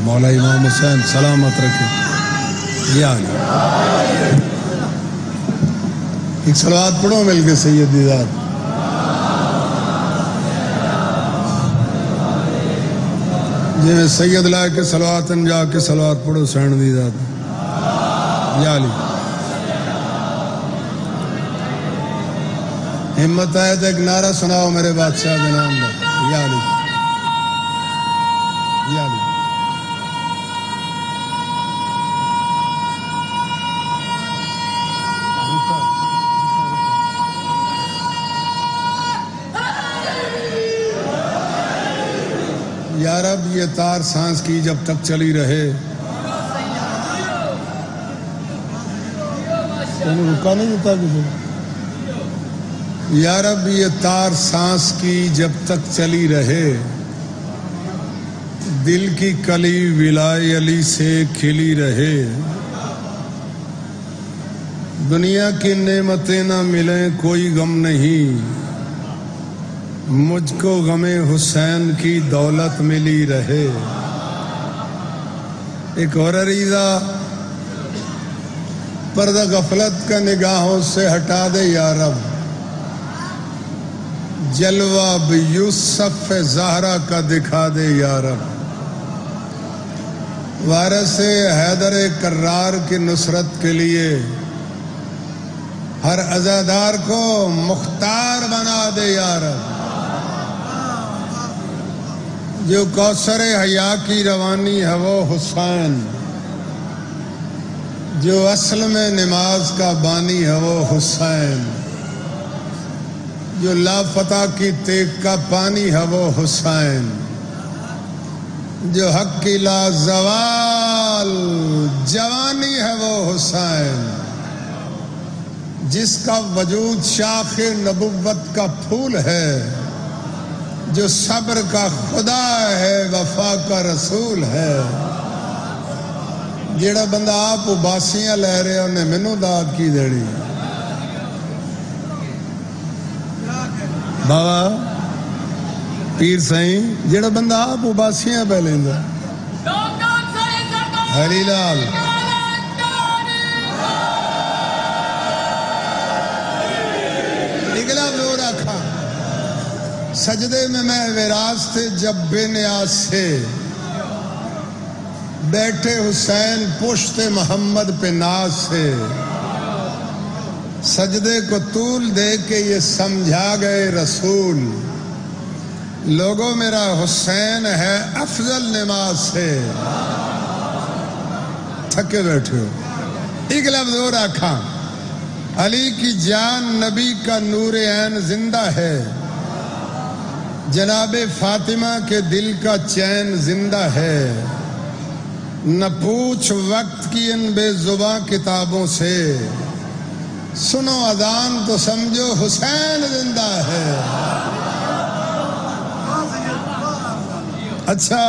مولا امام حسین سلامت رکھے. یا ایک صلوات پڑھو مل کے سیدی ذات. جی سید لا کے صلوات جا کے صلوات پڑھو سین دی ذات. یا علی ہمت ہے تو ایک نعرہ سناؤ میرے بادشاہ کے نام کا. یا علی یا علی یا رب یہ تار سانس کی جب تک چلی رہے. رکا نہیں دیتا کسی. یا رب یہ تار سانس کی جب تک چلی رہے. دل کی کلی ولائے علی سے کھلی رہے. دنیا کی نعمتیں نہ ملیں کوئی غم نہیں. مجھ کو غم حسین کی دولت ملی رہے. ایک اور عریضہ پردہ غفلت کا نگاہوں سے ہٹا دے یا رب. جلوہ یوسف زہرا کا دکھا دے یا رب. وارث حیدر کرار کی نصرت کے لیے ہر عزادار کو مختار بنا دے یا رب. جو کوثر حیا کی روانی ہے وہ حسین. جو اصل میں نماز کا بانی ہے وہ حسین. جو لافتہ کی تیغ کا پانی ہے وہ حسین. جو حق کی لازوال جوانی ہے وہ حسین. جس کا وجود شاخ نبوت کا پھول ہے. جو صبر کا خدا ہے وفا کا رسول ہے. جیڑا بندہ آپ اباسیاں لے رہے انہیں مینوں داد کی دیڑی. بابا پیر سائیں جیڑا بندہ آپ اباسیاں پہ لیندہ. ہری لال نگلا دو رکھا. سجدے میں وراث تھے جب بے نیاز سے. بیٹھے حسین پشت محمد پہ ناز سے. سجدے کو طول دے کے یہ سمجھا گئے رسول. لوگوں میرا حسین ہے افضل نماز سے. تھکے بیٹھے ہو. ایک لفظ اور رکھا. علی کی جان نبی کا نور عین زندہ ہے. جناب فاطمہ کے دل کا چین زندہ ہے. نہ پوچھ وقت کی ان بے زباں کتابوں سے. سنو اذان تو سمجھو حسین زندہ ہے. اچھا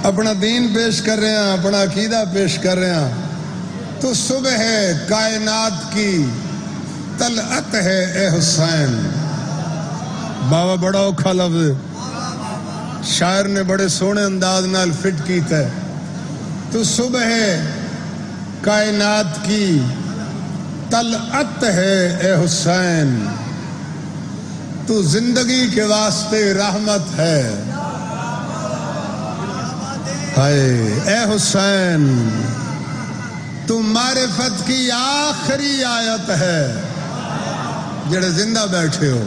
اپنا دین پیش کر رہے ہیں, اپنا عقیدہ پیش کر رہے ہیں. تو صبح ہے کائنات کی طلعت ہے اے حسین. بابا بڑا اوکھا لفظ شاعر نے بڑے سونے انداز نال فٹ کیتا ہے. تو صبح کائنات کی طلعت ہے اے حسین. تو زندگی کے واسطے رحمت ہے. ہائے اے حسین تو معرفت کی آخری آیت ہے. جڑے زندہ بیٹھے ہو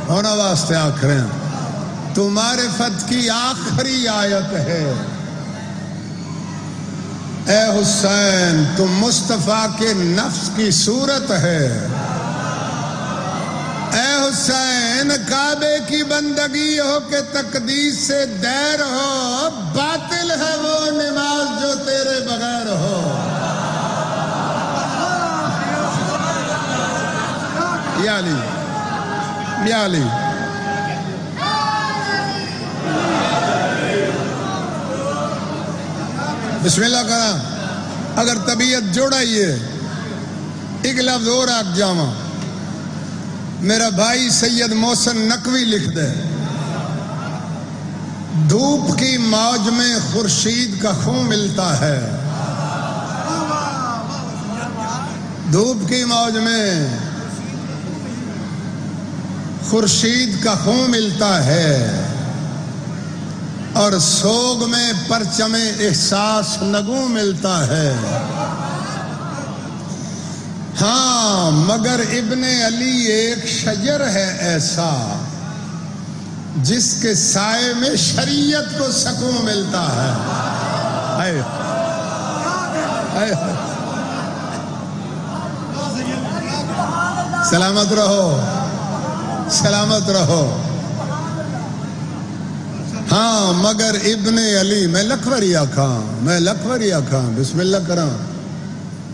ہونا واسطے آخر ہیں. تو معرفت کی آخری آیت ہے. اے حسین تم مصطفیٰ کے نفس کی صورت ہے. اے حسین کعبے کی بندگی ہو کہ تقدیس سے دیر ہو. باطل ہے وہ نماز جو تیرے بغیر ہو. یا علی یا علی بسم اللہ کرا. اگر طبیعت جوڑائیے ایک لفظ اور آگ جاواں. میرا بھائی سید محسن نقوی لکھ دے دھوپ کی موج میں خورشید کا خوں ملتا ہے، دھوپ کی موج میں خورشید کا خوں ملتا ہے، اور سوگ میں پرچم احساس نگوں ملتا ہے۔ ہاں مگر ابن علی ایک شجر ہے ایسا جس کے سائے میں شریعت کو سکون ملتا ہے۔ آئے آئے سلامت رہو، سلامت رہو۔ ہاں مگر ابن علی، میں لکھوری آکھاں، میں لکھوری آکھاں، بسم اللہ کراں۔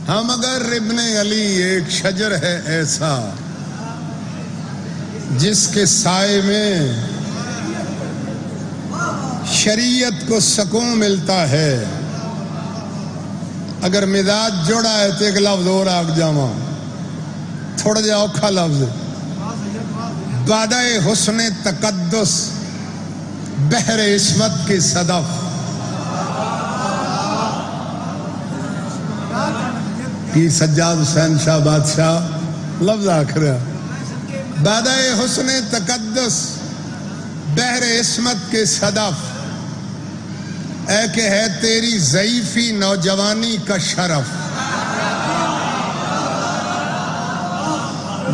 ہاں مگر ابن علی ایک شجر ہے ایسا جس کے سائے میں شریعت کو سکون ملتا ہے۔ اگر مزاج جوڑا ہے تو ایک لفظ اور آگ جاواں، تھوڑا جا اوکھا لفظ، بادہ حسن تقدس بحر عصمت کی صدف۔ پیر سجاد حسین شاہ بادشاہ لفظ آخر بادہ حسن تقدس بحر عصمت کے صدف، اے کہ ہے تیری ضعیفی نوجوانی کا شرف۔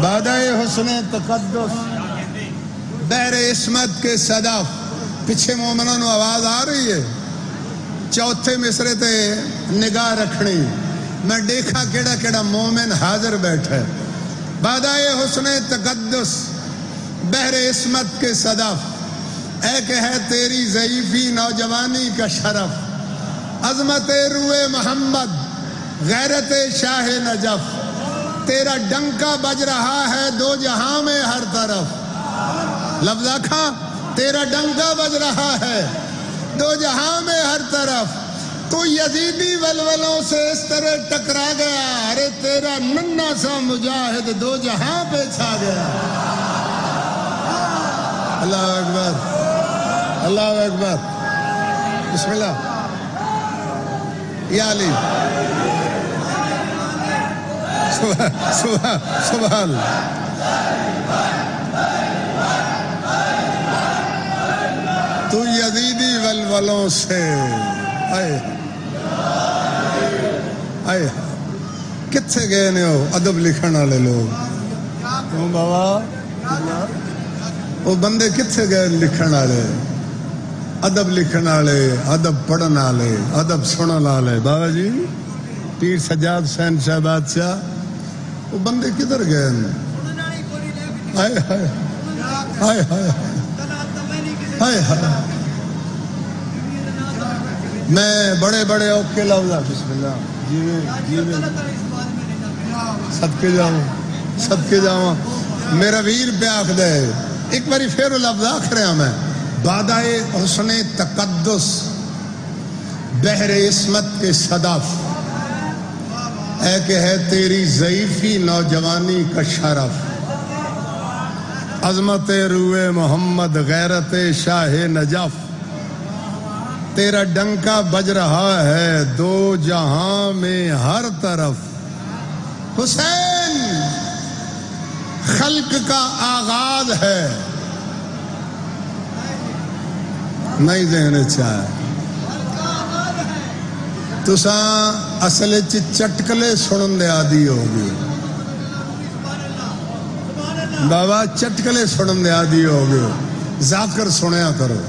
بادہ حسن تقدس بحر عصمت کے صدف۔ پیچھے مومنوں نو آواز آ رہی ہے، چوتھے مصرے تے نگاہ رکھنی، میں دیکھا کیڑا کیڑا مومن حاضر بیٹھے۔ بادہ حسن تقدس بحر عصمت کے صدف، اے کہ ہے تیری ضعیفی نوجوانی کا شرف۔ عظمت روئے محمد غیرت شاہ نجف، تیرا ڈنکا بج رہا ہے دو جہاں میں ہر طرف۔ لفظ آکھا، تیرا ڈنکا بج رہا ہے دو جہاں میں ہر طرف۔ تو یزیدی ولولوں سے اس طرح ٹکرا گیا، ارے تیرا ننھا سا مجاہد دو جہاں پہ چھا گیا۔ اللہ اکبر، اللہ اکبر، بسم اللہ یا علی، سبحان تو یزیدی ولولوں سے آئے آئے کتھے گئے نے ہو ادب لکھن والے لوگ؟ کیوں بابا وہ بندے کتھے گئے لکھن والے، ادب لکھن والے، ادب پڑھن والے، ادب سنن والے؟ بابا جی پیر سجاد حسین شاہ بادشاہ وہ بندے کدھر گئے؟ ہائے ہائے ہائے ہائے ہائے ہائے۔ میں بڑے بڑے اوکے لفظ، بسم اللہ جی صدقے جاؤں، صدقے جاؤں، میرا ویر پہ آکھ دے ایک باری پھر لفظ آکھ رہا میں، بادہ حسن تقدس بحر عصمت کے صدف، اے کہ ہے تیری ضعیفی نوجوانی کا شرف۔ عظمت روئے محمد غیرت شاہ نجف، تیرا ڈنکا بج رہا ہے دو جہاں میں ہر طرف۔ حسین خلق کا آغاز ہے، نہیں ذہن چاہے تساں اصل چٹکلے سنن دے عادی ہوگی، بابا چٹکلے سنن دے عادی ہوگی، ذاکر سنیا کرو۔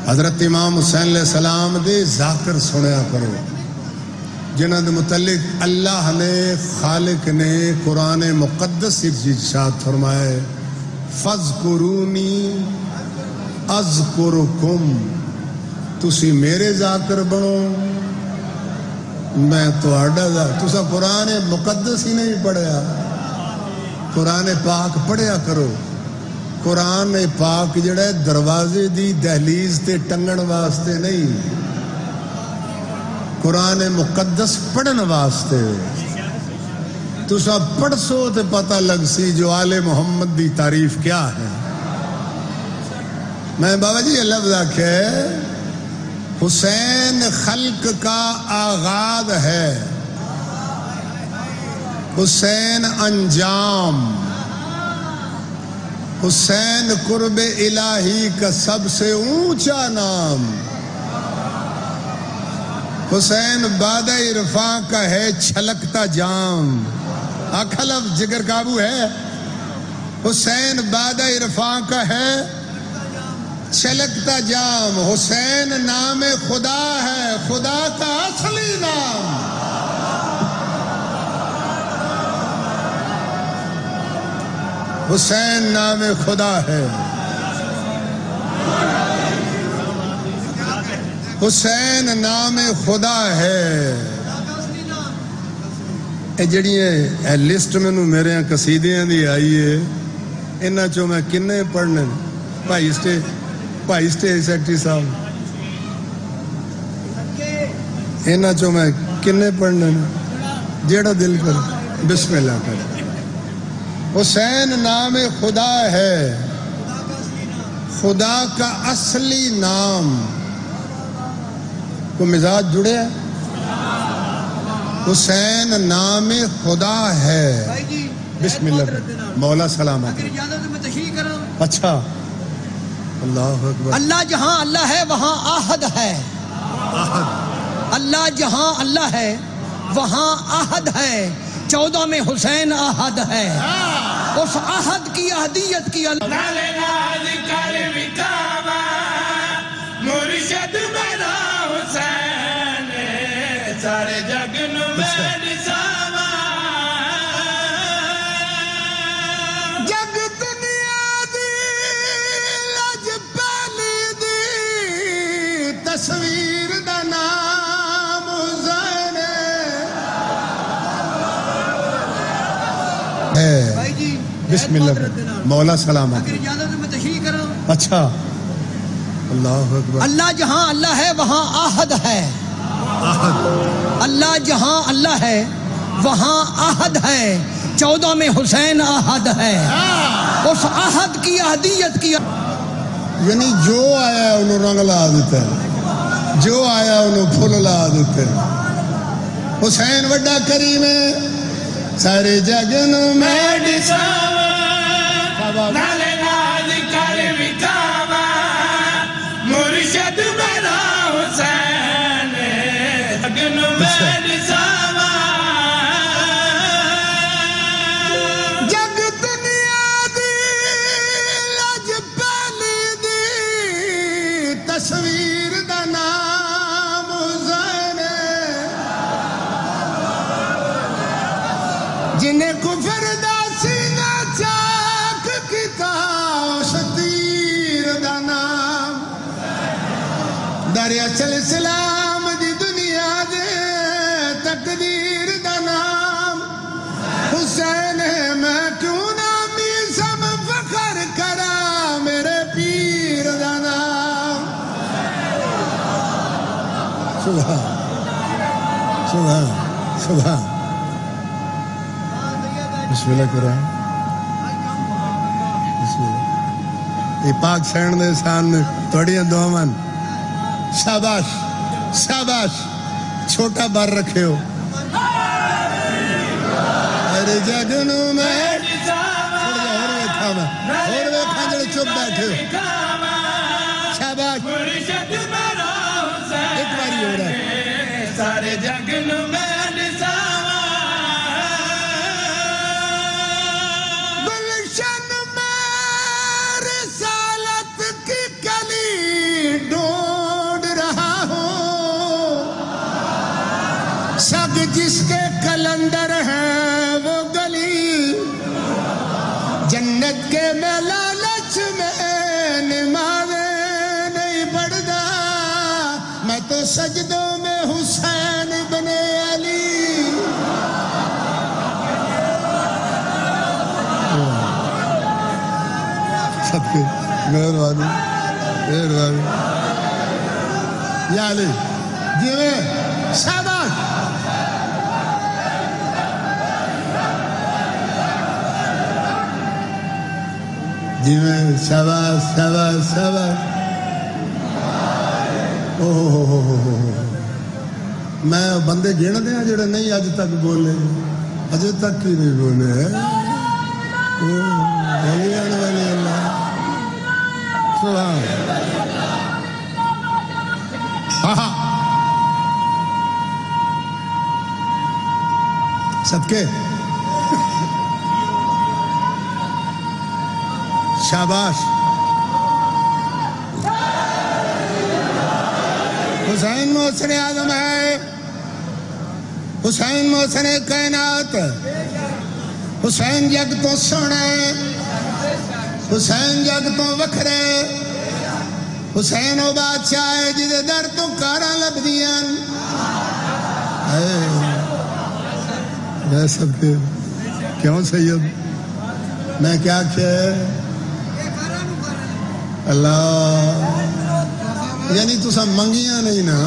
حضرت امام حسین علیہ السلام دے ذاکر سنیا کرو، جنہاں دے متعلق اللہ نے، خالق نے قرآن مقدس ارشاد فرمائے، فَاذْكُرُونِي اذکرکم، تسی میرے ذاکر بنو میں تہاڈا ذاکر۔ تسا قرآن مقدس ہی نہیں پڑھیا، قرآن پاک پڑھیا کرو۔ قرآن پاک جڑا ہے دروازے دی دہلیز تے ٹنگن واسطے نہیں، قرآن مقدس پڑھن واسطے۔ تسا پڑھ سو تے پتہ لگ سی جو آل محمد دی تعریف کیا ہے۔ میں بابا جی یہ لفظ آکھے حسین خلق کا آغاز ہے، حسین انجام، حسین قرب الہی کا سب سے اونچا نام، حسین باد عرفاں کا ہے چھلکتا جام، آخلف جگر قابو ہے، حسین باد عرفاں کا ہے چھلکتا جام، حسین نام خدا ہے، خدا کا اصلی نام، حسین نام خدا ہے، حسین نام خدا ہے۔ اے جڑی ہے لسٹ میں میرے قصیدیاں دی آئی ہے، انہاں چوں میں کنے پڑھنے بھائی اسٹیج سیکٹری صاحب، انہاں چوں میں کنے پڑھنے جیڑا دل کر بسم اللہ کر۔ حسین نام خدا ہے، خدا کا اصلی نام، کو مزاج جڑے ہے، حسین نام خدا ہے، بسم اللہ مولا سلامت۔ اچھا اللہ اکبر۔ اللہ جہاں اللہ ہے وہاں آہد ہے، اللہ جہاں اللہ ہے وہاں آہد ہے، 14 میں حسین آہد ہے، اس آہد کی اہدیت کی مرشد میرا حسین سارے جگ نو میں نساوا، جگ دنیا دی لج پالی دی تصویر دا نام حسین ہے، بسم اللہ مولا سلامت۔ اچھا اللہ اکبر۔ اللہ جہاں اللہ ہے وہاں آہد ہے، اللہ جہاں اللہ ہے وہاں آہد ہے، 14 میں حسین آہد ہے، اس آہد کی اہدیت کی، یعنی جو آیا ہے انہوں رنگ لا دیتا ہے، جو آیا انہوں پھول لا دیتا ہے۔ حسین وڈا کریم ہے، سارے جگ نو میں نساوا نالے نال کر وکاوا، مرشد میرا حسین جگ نو میں نساوا، جگ دنیا دی لج پالی دی تصویر دا نام حسین ہے، جنہیں کفر دا سینہ چاک کیتا اس تیر دا نام، دریا چل اسلام دی دنیا دے تقدیر دا نام حسین ہے، میں کیوں نہ میزم فخر کرا میرے پیر دا نام۔ سبحان سبحان سبحان، بسم اللہ کریں، بسم اللہ۔ یہ پاک سین دے سامنے توڑیاں دعاواں، شاباش شاباش، چھوٹا بار رکھے ہو، ارے جگ نو میں اور ویکھاں جڑے چپ بیٹھے ہو، شاباش، مرشد میرا حسین ایک باری ہو رہا ہے، سارے جگ نو میں نساوا، گلشن میں رسالت کی کلی ڈھونڈ رہا ہوں، سب جس کے کلندر ہیں وہ گلی، جنت کے میں لالچ میں نمازیں نہیں پڑھتا، میں تو سجدوں میں حسین بنے علی، سب کے مہربانی مہربانی یا علی جی میں شاباش۔ جی میں شاباش شاباش شاباش. میں بندے گن دیا جڑے نہیں اج تک بولے, اجے تک ہی نہیں بولے. صدقے شاباش. حسین محسن اعظم ہے, حسین محسن کائنات, حسین جگ تو سونے, حسین جگ تو وکھرے, حسین وہ بادشاہ ہے جدے در تو کاراں لبدیاں. میں سب کے کیوں سید میں کیا اللہ یعنی تو سب منگیاں نہیں نا.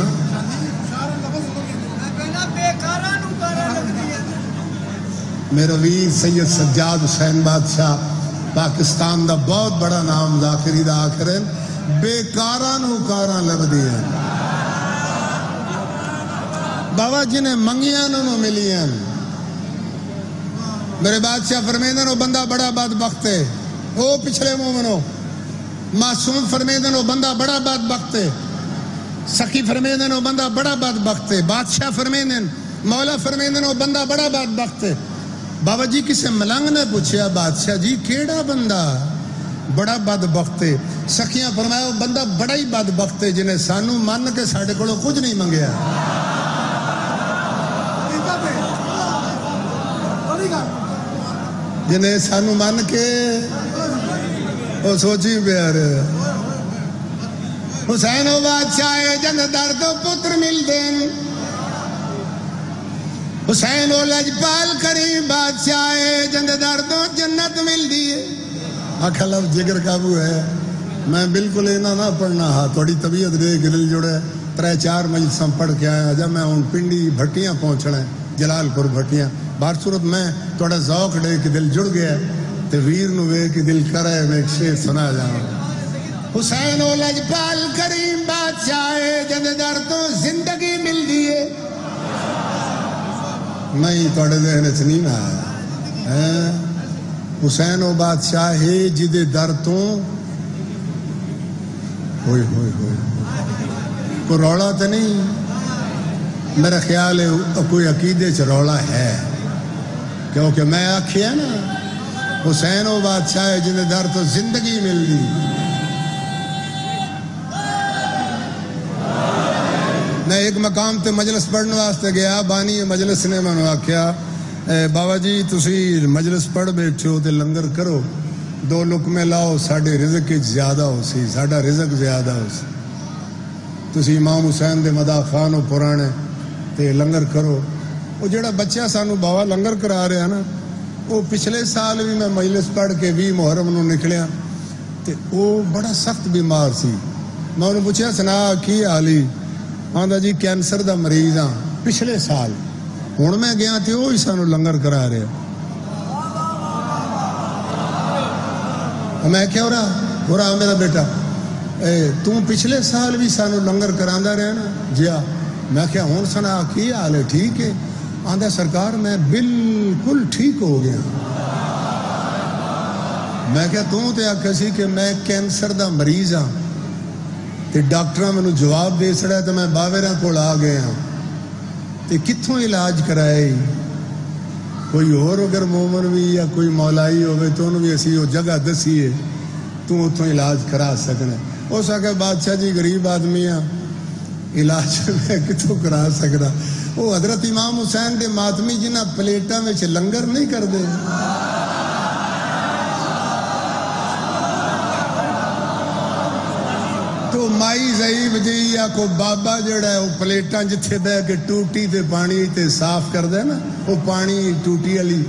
میرا ویر سید سجاد حسین بادشاہ پاکستان دا بہت بڑا نام ذاکری دا آخر بے کاراں نو کاراں لبدیاں. بابا جنہیں منگیاں نو ملیاں. میرے بادشاہ فرمیدن وہ بندہ بڑا بدبخت ہے. وہ پچھلے مومنو معصوم فرمیدن وہ بندہ بڑا بدبخت ہے. سخی فرمیدن وہ بندہ بڑا بدبخت ہے. بادشاہ فرمیدن مولا فرمیدن وہ بندہ بڑا بدبخت ہے. بابا جی کسے ملنگ نے پوچھیا بادشاہ جی کیڑا بندہ بڑا بدبخت ہے؟ سخیاں فرمایا وہ بندہ بڑا ہی بدبخت ہے جنہیں سانو من کے ساڑھے کولوں کچھ نہیں منگیا. جنہیں سانو من کے وہ سوچی پیار. حسین و بادشاہ جن در تو پتر مل دین, حسین و لجپال کریم بادشاہ جن در تو جنت مل دیئے. آکھا لفظ جگر قابو ہے. میں بالکل اینا نہ پڑھنا ہاں توڑی طبیعت دے کے دل جڑے 3-4 مجلساں پڑھ کے آیا. جب میں ان پنڈی بھٹیاں پہنچنا ہے جلال پور بھٹیاں بار صورت میں توڑا ذوق دے کہ دل جڑ گیا تے ویر نو وے کہ دل کرے میں ایک شیر سنا جاؤں. حسین و لجپال کریم بادشاہ جن در تو زندگی مل دیئے. نہیں توڑے ذہن چنی نہ آیا. حسین و بادشاہ ہے جدے در تو ہوئے ہوئے ہوئے کوئی روڑا تو نہیں. میرا خیال ہے کوئی عقیدے چ روڑا ہے کیونکہ میں آکھیا نا حسین و بادشاہ جن در تو زندگی مل دی. میں ایک مقام تے مجلس پڑھنے واسطے گیا. بانی مجلس نے میں آکھیا بابا جی تسی مجلس پڑھ بیٹھے ہو تے لنگر کرو 2 لقمے لاؤ ساڑھے رزق زیادہ ہو سی, ساڑھا رزق زیادہ ہو سی. تسی امام حسین دے مداح خان ہو پرانے تے لنگر کرو. وہ جڑا بچہ سانو بابا لنگر کرا رہا نا وہ پچھلے سال بھی میں مجلس پڑھ کے 20 محرم نو نکلیا تے وہ بڑا سخت بیمار سی. میں انہوں پوچھا سنا کی حالی؟ آندا جی کینسر دا مریض ہاں پچھلے سال. ہن میں گیا تے وہ ہی سانو لنگر کرا رہا. میں کیا ہو رہا میرا بیٹا تم پچھلے سال بھی سانو لنگر کراندا رہا نا؟ جی ہاں. میں کیا ہون سنا کی حال ہے ٹھیک ہے؟ آندھا سرکار میں بالکل ٹھیک ہو گیا. میں کیا توں تے آکھیا سی کہ میں کینسر دا مریض ہاں تے ڈاکٹراں مینوں جواب دے چھڑیا تے میں باویراں کول آ گیا ہاں تے کتھوں علاج کرائے. کوئی اور اگر مومن بھی یا کوئی مولائی ہوئے تو انہوں بھی اسی وہ جگہ دسیے تو اتوں علاج کرا سکنا. ہو سکے بادشاہ جی غریب آدمی ہاں علاج میں کتوں کرا سکتا. وہ حضرت امام حسین دے ماتمی جنہ پلیٹاں میں لنگر نہیں کر دے. تو مائی ضعیف جی یا کو بابا جڑا ہے وہ پلیٹاں جتھے بہ کے ٹوٹی تے پانی تے صاف کر دے نا وہ پانی ٹوٹی والی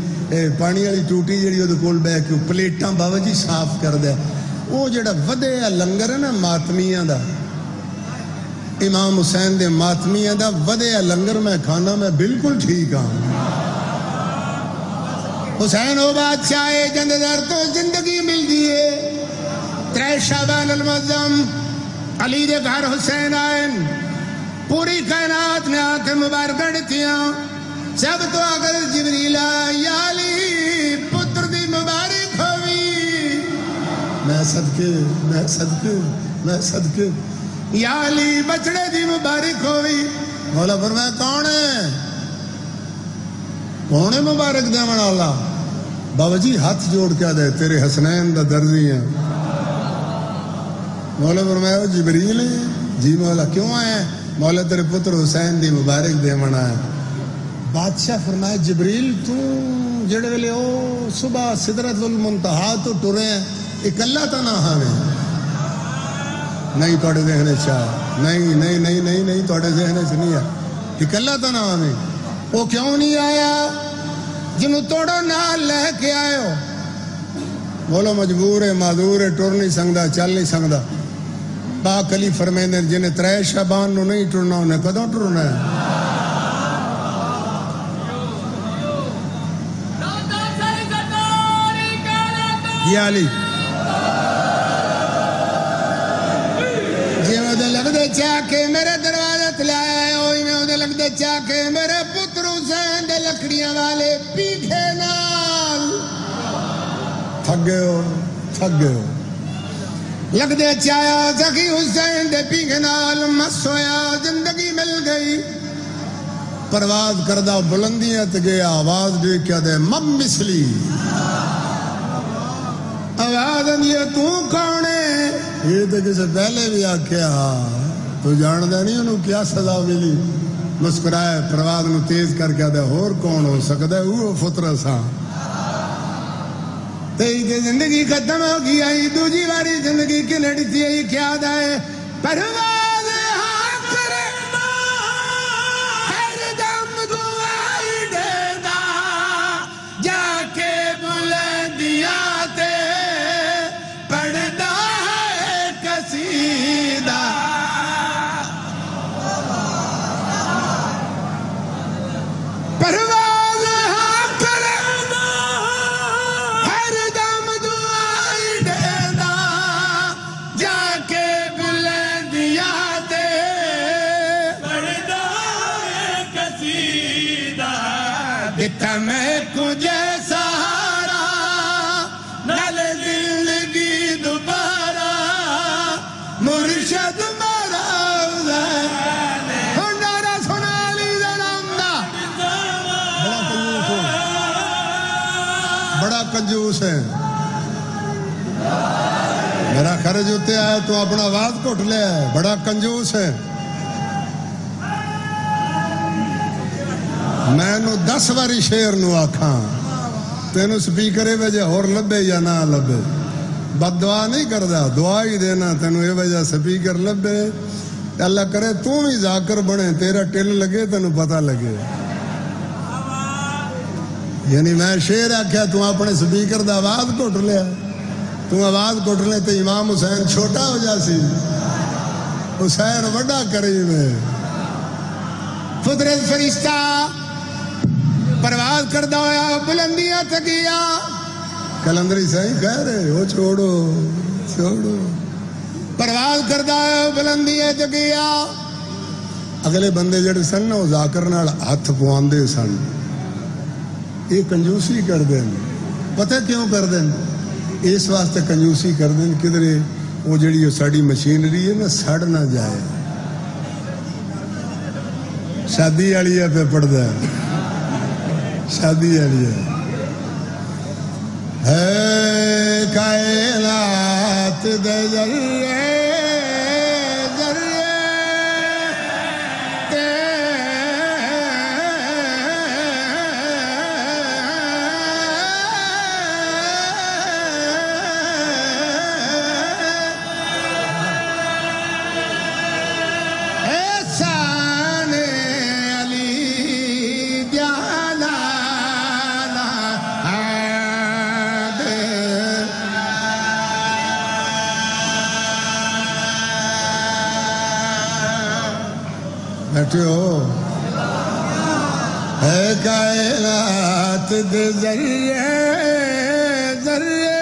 پانی والی ٹوٹی جڑی وہ کول بہ کے پلیٹاں بابا جی صاف کر دے. وہ جڑا ودے لنگر ہے نا ماتمیاں دا امام حسین دے ماتمیاں دا ودے لنگر میں کھانا میں بالکل ٹھیک ہاں. حسین وہ بادشاہ جند در تو زندگی مل دیے 3 شعبان المعظم علی دے گھر حسین آئین پوری کائنات نے آنکھیں مبارکہ ڈتیاں سب تو اگر جبریل یا علی پتر دی مبارک ہوئی میں صدقے یا علی بچڑے دی مبارک ہوئی مولا فرمایا کون ہے مبارک دیون والا بابا جی ہاتھ جوڑ کے دے تیرے حسنین دا درزی ہیں مولا فرمایا جبریل ہے جی مولا کیوں آئے مولا تیرے پتر حسین دی مبارک دیون آئے بادشاہ فرمایا جبریل تو جڑے ویلے او صبح سدرت المنتہا تو ٹرے ہیں اکلا تا نہ ہمیں نہیں توڑے ذہنے چاہ نہیں توڑے ذہنے سے نہیں ہے اکلا تا نہ ہمیں وہ کیوں نہیں آیا جنہوں توڑو نال لے کے آئے ہو بولو مجبور ہے معذور ہے ٹر نہیں سکتا چل نہیں سکتا پاک علی فرمیندے جنہیں 3 شعبان نو نہیں ٹرنا انہیں کدوں ٹرنا ہے یا علی جی میں لگ دے چاہ کے میرے دروازے تلائے ہوئی میں لگ دے چاہ کے میرے پتر حسین دے لکڑیاں والے پیکھے نال تھک گئے ہو لگ دے چاہیا سکی حسین دے پیکھے نال مس ہویا زندگی مل گئی پرواز کردہ بلندیت گیا آواز دے کیا دے مم مثلی آواز اندیا تو کون ہے یہ تو کسے پہلے بھی آکھیا تو جاندہ نہیں انہوں کیا سزا ملی مسکرائے پرواز نو تیز کر کے دے اور کون ہو سکتا ہے وہ فطرہ سا تے زندگی ختم ہو گئی آئی دوجی باری زندگی کی لڑتی ہے کیا دائے پرواز ہاں کرنا ہر دم دعائی دینا جا کے بلندیاتے پڑھنا ہے قصیدہ پرواز ہاں کرنا ہر دم دعائی دینا جا کے بلندیاتے پڑھنا ہے قصیدہ دیتا میں کجھے سہارا نل زندگی دوبارہ مرشد میرا ہنڈارا سنا لی جنم دا بڑا کنجوس ہے میرا خرج ہوتے آیا تو اپنا آواز کٹ لے ہے بڑا کنجوس ہے میں نو 10 باری شیر نو آکھاں تینو سپیکرے وجہ اور لبے یا نہ لبے بد دعا نہیں کردہ دعا ہی دینا تینو یہ وجہ سپیکر لبے اللہ کرے تو ہی ذاکر بنے تیرا ٹل لگے تینو پتہ لگے یعنی میں شیر آکھیا تو اپنے سپیکر دا آواز کٹ لیا تو آواز کٹ لے تو امام حسین چھوٹا ہو جاسی حسین وڈا کریم ہے فطرت فرشتہ پرواز کردہ ہویا بلندیاں تکیا کلندری صحیح کہہ رہے ہو چھوڑو پرواز کردہ ہویا بلندیاں تکیا اگلے بندے جڑے سن نا وہ ذاکر نال ہاتھ پواندے سن یہ کنجوسی کر دیں پتہ کیوں کر دیں اس واسطے کنجوسی کر دیں کدھرے وہ جڑی ساڑی مشینری ہے نا سڑ نہ جائے شادی والی ہے پہ پڑھ دے شادی والی ہے کائنات دے ذریعے بیٹھے ہو ہے کائنات دے ذریعے ذریعے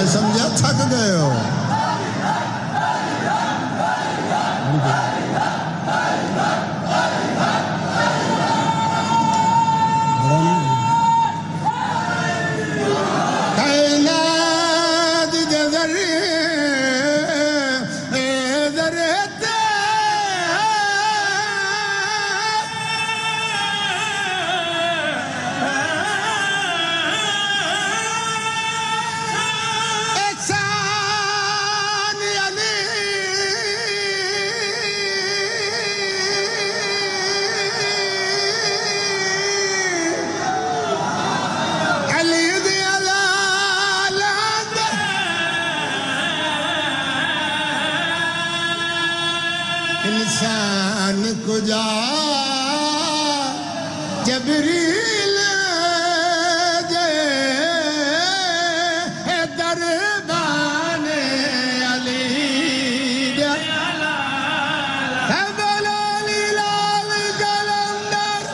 سمجھا تھک گئے ہو انسان کو جا جبریل دربان علی علی لال جلندر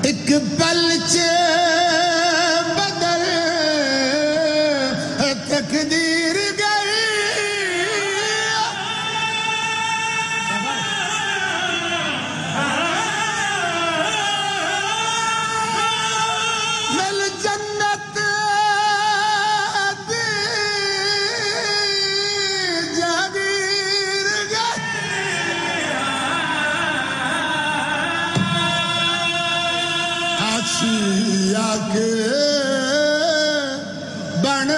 ایک پلچے تقدیر گئی مل جنت دی جاگیر گئی آسیا کے بن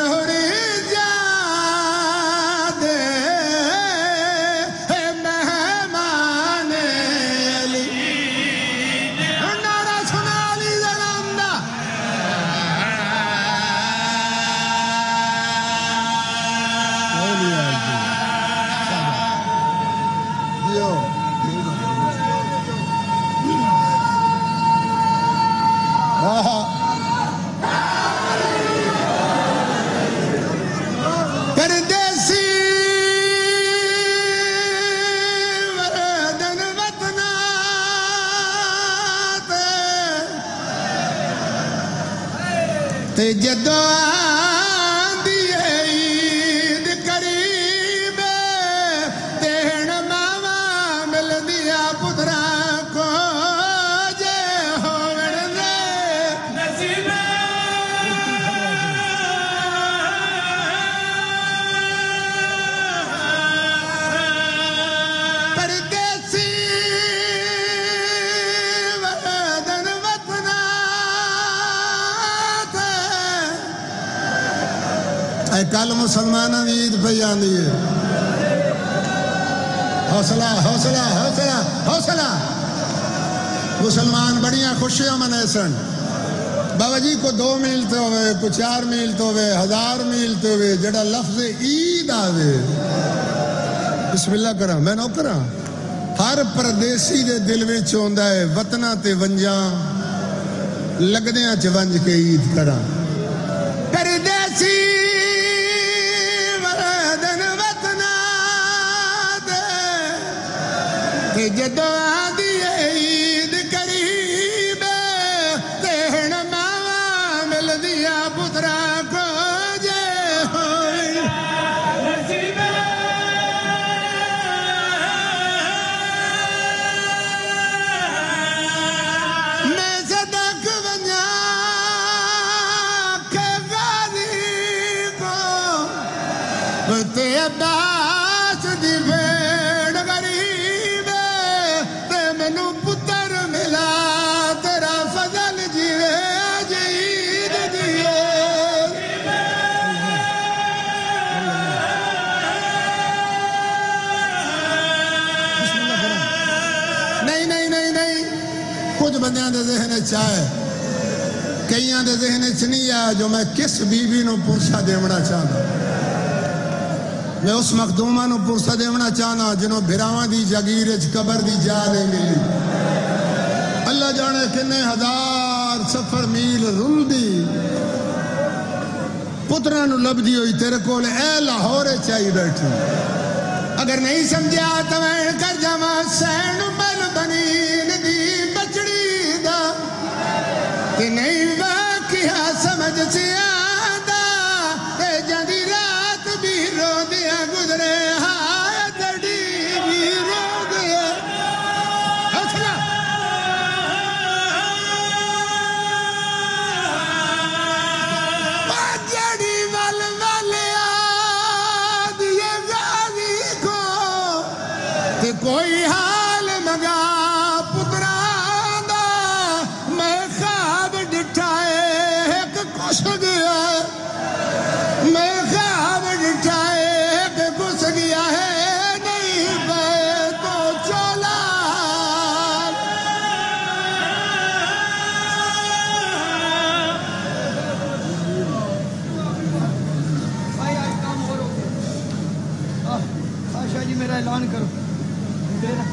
جدو آندی عید قریب تین ماما مل دیا پترا کو جے ہوڑ دے نصیب پردیسی وطن وطنا کل مسلمانوں کی عید پہ آندی ہے حوصلہ حوصلہ حوصلہ حوصلہ مسلمان بڑیاں خوشیاں منے سن بابا جی کو 2 میل تے ہوئے کو 4 میل تے ہوئے 1000 میل تے ہوئے جڑا لفظ عید آوے بسم اللہ کرا میں نو کرا ہر پردیسی دے دل میں چوندا ہے وطنہ تے ونجاں لگدیاں چ ونج کے عید کرا پردیسی وردن وطنہ دے تے جدو آدھی عید قریب تے ہن ماواں مل دیا پترا کو جے ہوئی میں صدق ونجا کے غازی کو تے عباس دی بھیڑ غریب تے مینوں پتر ملا تیرا فضل جیوے اج عید دیے نہیں کچھ بندیاں دے ذہن چاہے کئیاں دے ذہن نہیں آیا جو میں کس بیوی نو پرسا دیونا چاہنا میں اس مخدومہ نو پرسا دیونا چاہنا جنہوں بھراواں دی جاگیر اچ قبر دی جا نہیں ملی اللہ جانے کنے 1000 سفر میل رل دی پترہ نو لب دی ہوئی تیرے کول اے لاہورے چاہی بیٹھی اگر نہیں سمجھا تو میں کر جاما سین مل بنین دی بچڑی دا تے نہیں واقعہ سمجھ سے آدھا تے جاندی رات بھی رو دیا گزرے ہائے تڑی بھی رو دیا حوصلہ جڑی ول والیا دیے غازی کو تے کوئی حال مگا پتران دا میں خواب ڈٹھائے ایک کس گیا میں خواب ڈٹھائے ایک کس گیا ہے نہیں پائے تو چولا بھائی آج کام اور ہو گیا آشا جی میرا اعلان کرو